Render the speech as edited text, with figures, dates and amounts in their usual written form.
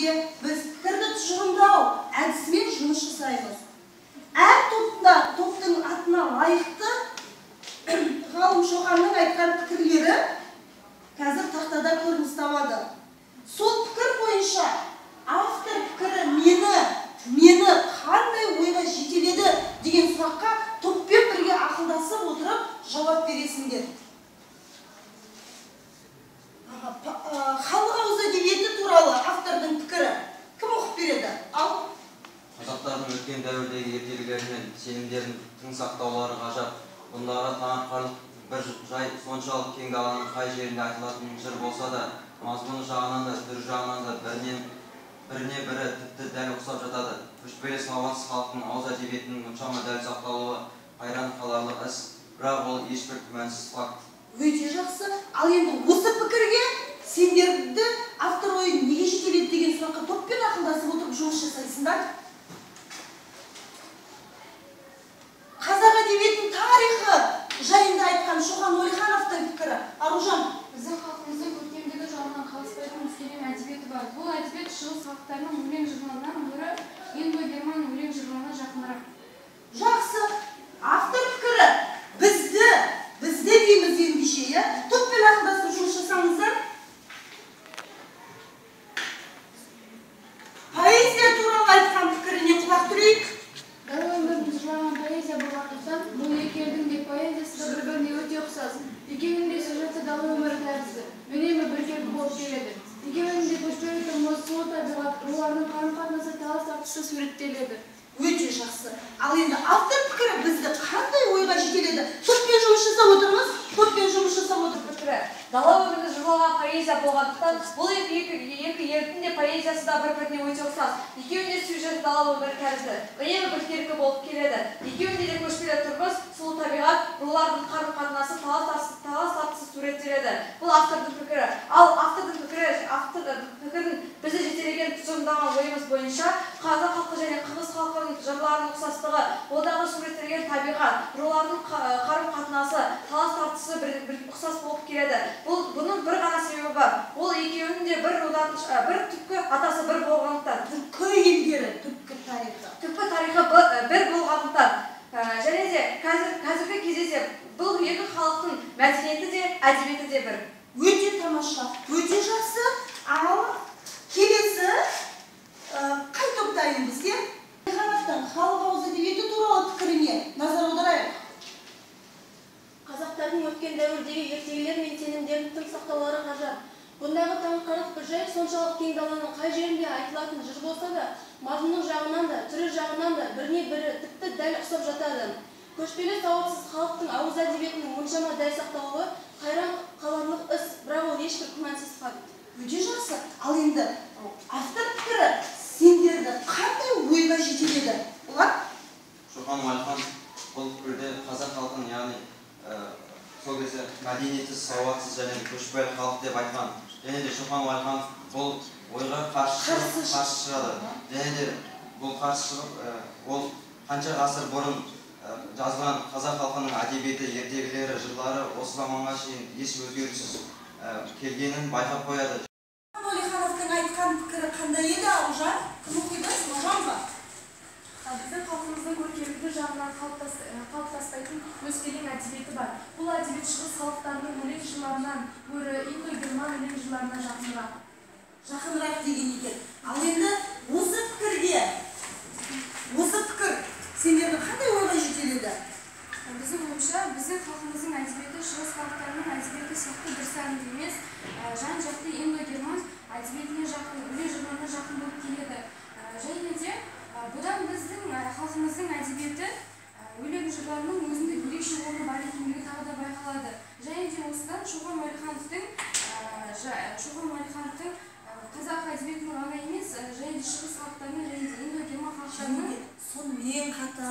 негізінде біз пікірді тұжырымдау әдісімен жұмыс жасаймыз. Әр топтың атына лайықты ғалым Шоқанның айтқан пікірлері қазір тақтада көрініс табады. Сол пікір бойынша автор пікірі мені қандай ойға жетеледі деген сұраққа топпен бірге ақылдасып отырып жауап бересіңдер. Халық ауыз әдебиеті туралы автордың пікірі кім оқып береді? Ал қазақтардың өткен дәуірдегі ертегілері мен сенімдерін тың сақтаулары ғажап. Бұндағы таңырқарлық бір жай соншалық кең даланың қай жерінде айтылатын жыр болса да, мазмұны жағынан да, түрі жағынан да біріне бірі тіпті дәл ұқсап жатады. Көшпелі сауатсыз халықтың ауыз әдебиетінің мұншама дәл сақталуы қайран қаларлық іс, бірақ ол ешбір күмәнсіз факт. Өте жақсы. Ал енді осы пікірге сендерді автор ойы неге жетеледі деген сұраққа топпен ақылдасып отырып жұмыс жасайсыңдар. Қазақ әдебиетінің тарихы жайында айтқан Шоқан Уәлихановтың пікірі. Аружан, біздің халқымыздың көркемдігі жағынан қалыспайтын өскелең әдебиеті бар. Бұл әдебиет шығыс халықтарының өлең жырларынан гөрі индо-герман өлең жырларына жақынырақ. Жақсы. Автор пікірі бізді дейміз ендеше, топпен ақылдасып жұмыс жасаңыздар. Поэзия туралы айтқан пікіріне құлақ түрейік. Дала өмірін жырлаған поэзия болғандықтан, бұл екі елдің де поэзиясы да бір-біріне өте ұқсас. Екеуінің де сюжеті дала өмірі тәрізді, үнемі біркелкі болып келеді. Екеуінің де көшпелі тұрмыс, сұлу табиғат, рулардың қарым-қатынасы талас-тартысы суреттеледі. Өте жақсы. Ал енді автор пікірі бізді қандай ойға жетеледі? Топпен жұмыс жасап отырмыз, пікірі. Дала өмірді жырлаған поэзия болғандықтан, бұл екі елдің де поэзиясы да бір-біріне өте ұқсас. Екеуінде сюжеті дала өмірі тәрізді, үнемі біркелкі болып келеді. Екеуінде де көшпелі тұрмыс, сұлу табиғат, рулардың қарым-қатынасы талас-тартысы суреттеледі. Бұл автордың пікірі. Ал автордың пікірін бізді жетелеген тұжырымдаған ойымыз бойынша, қазақ халқы және қырғыз халқының жырларының ұқсастығы, одағы суреттелген табиғат, рулардың қарым-қатынасы, талас-тартысы бір ұқсас болып келеді. Бұның бір ғана себебі бар. Ол екеуінің де бір түпкі атасы бір болғандықтан. Түпкі елдері, түпкі тарихы бір болғандықтан. Және де қазіргі кезде бұл екі халықтың мәдениеті де, әдебиеті де бір. Өте тамаша, өте жақсы. Ал келесі қай топтайын бізге? Халық ауыз әдебиеті туралы пікіріне назар аударайық. Қазақтардың өткен дәуірдегі ертегілер мен сенімдерін тың сақтаулары ғажап. Бұндағы таңырқарлық бір жай соншалық кең даланың қай жерінде айтылатын жыр болса да, мазмұны жағынан да, түрі жағынан да біріне бірі тіпті дәл ұқсап жатады. Көшпелі сауатсыз халықтың ауыз әдебиетінің мұншама дәл сақталуы қайран қаларлық іс, бірақ ол ешбір күмәнсіз факт. Өте жақсы. Ал енді автор пікірі сендерді қандай ойға жетеледі? Олар? Шоқан Уәлиханов бұл пікірде қазақ халқын, яғни сол кезде мәдениетсіз, сауатсыз және көшпелі халық деп айтқан. Және де Шоқан Уәлиханов бұл ойға қарсы шығады. Және де бұл қарсы шығып, ол қанша ғасыр бұрын жазылған қазақ халқының әдебиеті, ертегілері, жырлары осы заманға шейін еш өзгеріссіз келгенін байқап қояды. Уәлихановтың айтқан пікірі қандай еді, Аружан? Кім оқиды? Аружан ба? Біздің халқымыздың көркемдігі жағынан қалыптаспайтын өскелең әдебиеті бар. Бұл әдебиет шығыс халықтарының өлең жырларынан гөрі индо-герман өлең жырларына жақынырақ деген екен. Ал енді осы пікір сендерді қандай ойға жетеледі? Біздің ойымша, біздің халқымыздың әдебиеті шығыс халықтарының әдебиеті сияқты бір сарынды емес, жан-жақты индо-герман әдебиетіне жақын, өлең жырларына жақын болып келеді. Және де бұдан біздің халқымыздың әдебиеті өлең жырларының өзіндік ерекше орны бар екендігі тағы да байқалады. Және де осыдан Шоқан Уәлихановтың қазақ әдебиетінің ғана емес, және де шығыс халықтарының және де индо-герман халықтарының сонымен қатар